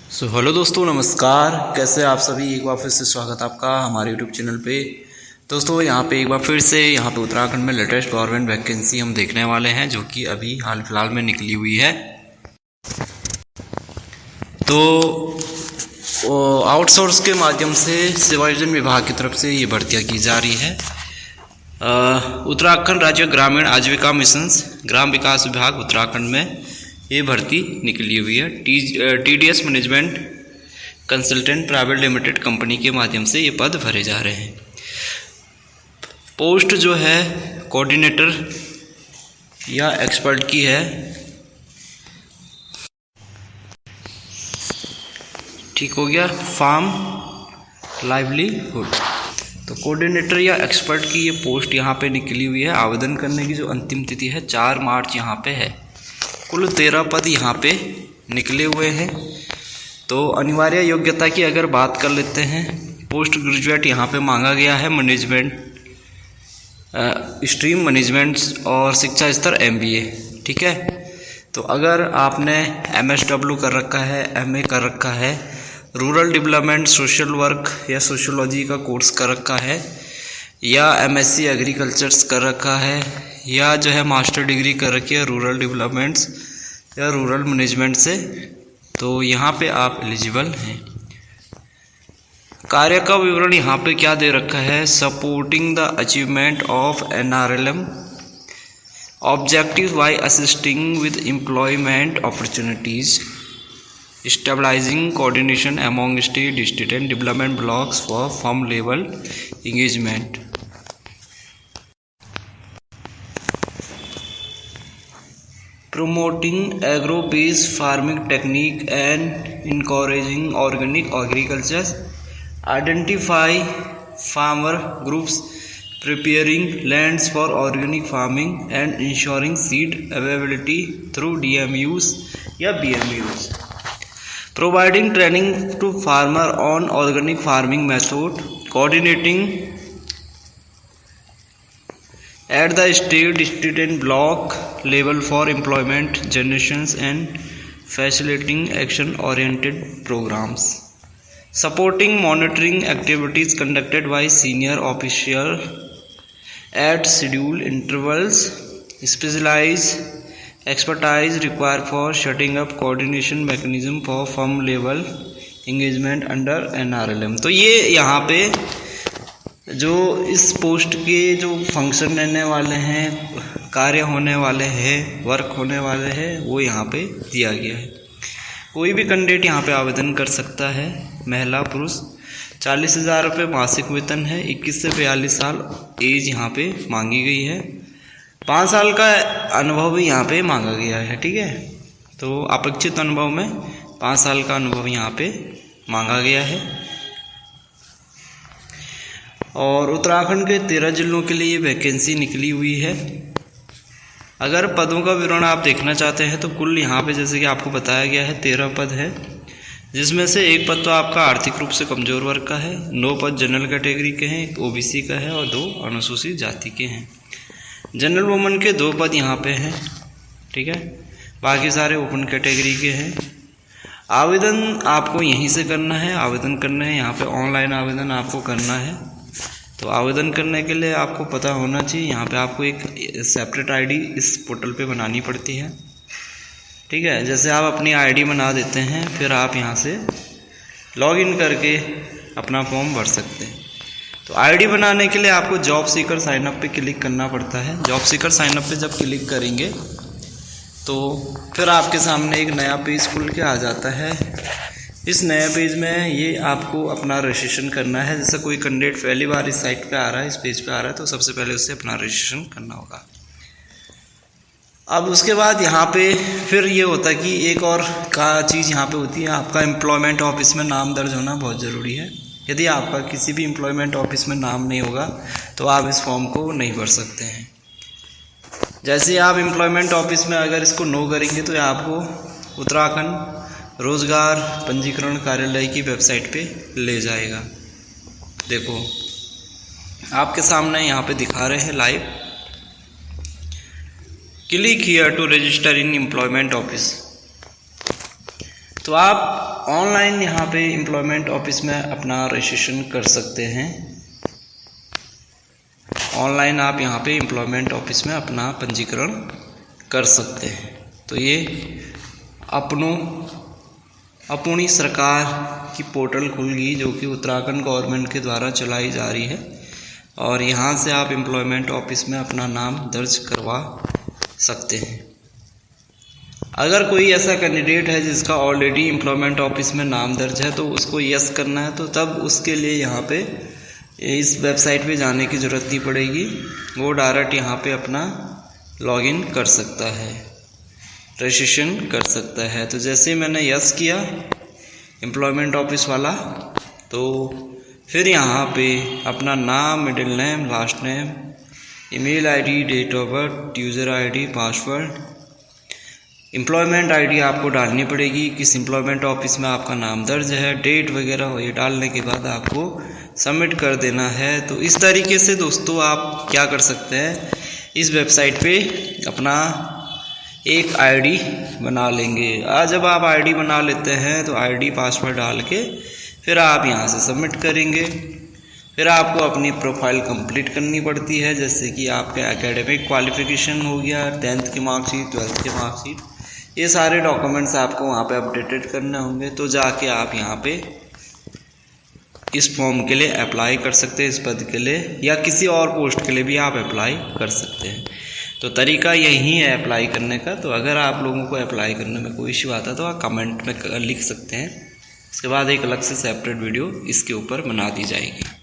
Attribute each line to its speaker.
Speaker 1: Hello दोस्तों, नमस्कार। कैसे आप सभी। एक बार फिर से स्वागत आपका हमारे यूट्यूब चैनल पे। दोस्तों यहाँ पे एक बार फिर से यहाँ पे उत्तराखंड में लेटेस्ट गवर्नमेंट वैकेंसी हम देखने वाले हैं, जो कि अभी हाल फिलहाल में निकली हुई है। तो आउटसोर्स के माध्यम से सेवा योजन विभाग की तरफ से ये भर्तियाँ की जा रही है। उत्तराखंड राज्य ग्रामीण आजीविका मिशन ग्राम विकास विभाग उत्तराखंड में ये भर्ती निकली हुई है। TDS management consultant private limited company के माध्यम से ये पद भरे जा रहे हैं। पोस्ट जो है कोऑर्डिनेटर या एक्सपर्ट की है। ठीक हो गया। फार्म लाइवलीहुड, तो कोऑर्डिनेटर या एक्सपर्ट की ये पोस्ट यहाँ पे निकली हुई है। आवेदन करने की जो अंतिम तिथि है 4 मार्च यहाँ पे है। कुल 13 पद यहाँ पे निकले हुए हैं। तो अनिवार्य योग्यता की अगर बात कर लेते हैं, पोस्ट ग्रेजुएट यहाँ पे मांगा गया है। मैनेजमेंट स्ट्रीम मैनेजमेंट और शिक्षा स्तर MBA। ठीक है। तो अगर आपने MSW कर रखा है, MA कर रखा है, रूरल डेवलपमेंट सोशल वर्क या सोशियोलॉजी का कोर्स कर रखा है, या MSc एग्रीकल्चर्स कर रखा है, या जो है मास्टर डिग्री कर रखी है रूरल डेवलपमेंट्स या रूरल मैनेजमेंट से, तो यहाँ पे आप एलिजिबल हैं। कार्य का विवरण यहाँ पे क्या दे रखा है। Supporting the achievement of NRLM objective by assisting with employment opportunities, stabilising coordination among state and development blocks for firm level engagement. Promoting agro-based farming technique and encouraging organic agriculture. Identify farmer groups, preparing lands for organic farming and ensuring seed availability through DMUs या BMUs. Providing training to farmer on organic farming method. Coordinating at the state and block level for employment generations and facilitating action-oriented programs. Supporting monitoring activities conducted by senior officials at scheduled intervals. Specialized expertise required for setting up coordination mechanism for firm level engagement under NRLM। तो ये यहाँ पे जो इस post के जो function रहने वाले हैं, कार्य होने वाले हैं, वर्क होने वाले हैं, वो यहाँ पे दिया गया है। कोई भी कैंडिडेट यहाँ पे आवेदन कर सकता है, महिला पुरुष। 40,000 रुपये मासिक वेतन है। 21 से 42 साल एज यहाँ पे मांगी गई है। 5 साल का अनुभव भी यहाँ पे मांगा गया है। ठीक है। तो अपेक्षित अनुभव में 5 साल का अनुभव यहाँ पे मांगा गया है। और उत्तराखंड के 13 जिलों के लिए वैकेंसी निकली हुई है। अगर पदों का विवरण आप देखना चाहते हैं तो कुल यहाँ पे जैसे कि आपको बताया गया है 13 पद है, जिसमें से एक पद तो आपका आर्थिक रूप से कमजोर वर्ग का है, 9 पद जनरल कैटेगरी के हैं, 1 OBC का है और 2 अनुसूचित जाति के हैं। जनरल वुमेन के 2 पद यहाँ पे हैं। ठीक है। बाकी सारे ओपन कैटेगरी के हैं। आवेदन आपको यहीं से करना है। आवेदन करना है यहाँ पे, ऑनलाइन आवेदन आपको करना है। तो आवेदन करने के लिए आपको पता होना चाहिए, यहाँ पे आपको एक सेपरेट ID इस पोर्टल पे बनानी पड़ती है। ठीक है। जैसे आप अपनी ID बना देते हैं, फिर आप यहाँ से लॉगिन करके अपना फॉर्म भर सकते हैं। तो ID बनाने के लिए आपको जॉब सीकर साइनअप पे क्लिक करना पड़ता है। जॉब सीकर साइनअप पे जब क्लिक करेंगे तो फिर आपके सामने एक नया पेज खुल के आ जाता है। इस नए पेज में ये आपको अपना रजिस्ट्रेशन करना है। जैसे कोई कैंडिडेट पहली बार इस साइट पे आ रहा है, इस पेज पे आ रहा है, तो सबसे पहले उससे अपना रजिस्ट्रेशन करना होगा। अब उसके बाद यहाँ पे फिर ये होता है कि एक और का चीज़ यहाँ पे होती है, आपका एम्प्लॉयमेंट ऑफिस में नाम दर्ज होना बहुत ज़रूरी है। यदि आपका किसी भी एम्प्लॉयमेंट ऑफिस में नाम नहीं होगा तो आप इस फॉर्म को नहीं भर सकते हैं। जैसे आप एम्प्लॉयमेंट ऑफिस में अगर इसको नो करेंगे तो आपको उत्तराखंड रोजगार पंजीकरण कार्यालय की वेबसाइट पे ले जाएगा। देखो आपके सामने यहाँ पे दिखा रहे हैं live. Click here to register in employment office. तो आप ऑनलाइन यहाँ पे एम्प्लॉयमेंट ऑफिस में अपना रजिस्ट्रेशन कर सकते हैं। ऑनलाइन आप यहाँ पे एम्प्लॉयमेंट ऑफिस में अपना पंजीकरण कर सकते हैं। तो ये अपनी सरकार की पोर्टल खुल गई, जो कि उत्तराखंड गवर्नमेंट के द्वारा चलाई जा रही है, और यहाँ से आप एम्प्लॉयमेंट ऑफिस में अपना नाम दर्ज करवा सकते हैं। अगर कोई ऐसा कैंडिडेट है जिसका ऑलरेडी एम्प्लॉयमेंट ऑफिस में नाम दर्ज है, तो उसको यस करना है, तो तब उसके लिए यहाँ पे इस वेबसाइट पे जाने की ज़रूरत नहीं पड़ेगी। वो डायरेक्ट यहाँ पे अपना लॉगिन कर सकता है, रजिस्ट्रेशन कर सकता है। तो जैसे मैंने यस किया एम्प्लॉयमेंट ऑफिस वाला, तो फिर यहाँ पे अपना नाम, middle name, last name, email ID, date of birth, user ID, password, employment ID आपको डालनी पड़ेगी, किस एम्प्लॉयमेंट ऑफिस में आपका नाम दर्ज है, डेट वगैरह, ये डालने के बाद आपको सबमिट कर देना है। तो इस तरीके से दोस्तों आप क्या कर सकते हैं, इस वेबसाइट पे अपना एक आईडी बना लेंगे। जब आप आईडी बना लेते हैं तो आईडी पासवर्ड डाल के फिर आप यहाँ से सबमिट करेंगे। फिर आपको अपनी प्रोफाइल कंप्लीट करनी पड़ती है, जैसे कि आपके एकेडमिक क्वालिफिकेशन हो गया, 10th की मार्कशीट, 12th की मार्कशीट, ये सारे डॉक्यूमेंट्स आपको वहाँ पे अपडेटेड करने होंगे। तो जाके आप यहाँ पे इस फॉर्म के लिए अप्लाई कर सकते हैं, इस पद के लिए, या किसी और पोस्ट के लिए भी आप अप्लाई कर सकते हैं। तो तरीका यही है अप्लाई करने का। तो अगर आप लोगों को अप्लाई करने में कोई इश्यू आता है तो आप कमेंट में लिख सकते हैं, इसके बाद एक अलग से सेपरेट वीडियो इसके ऊपर बना दी जाएगी।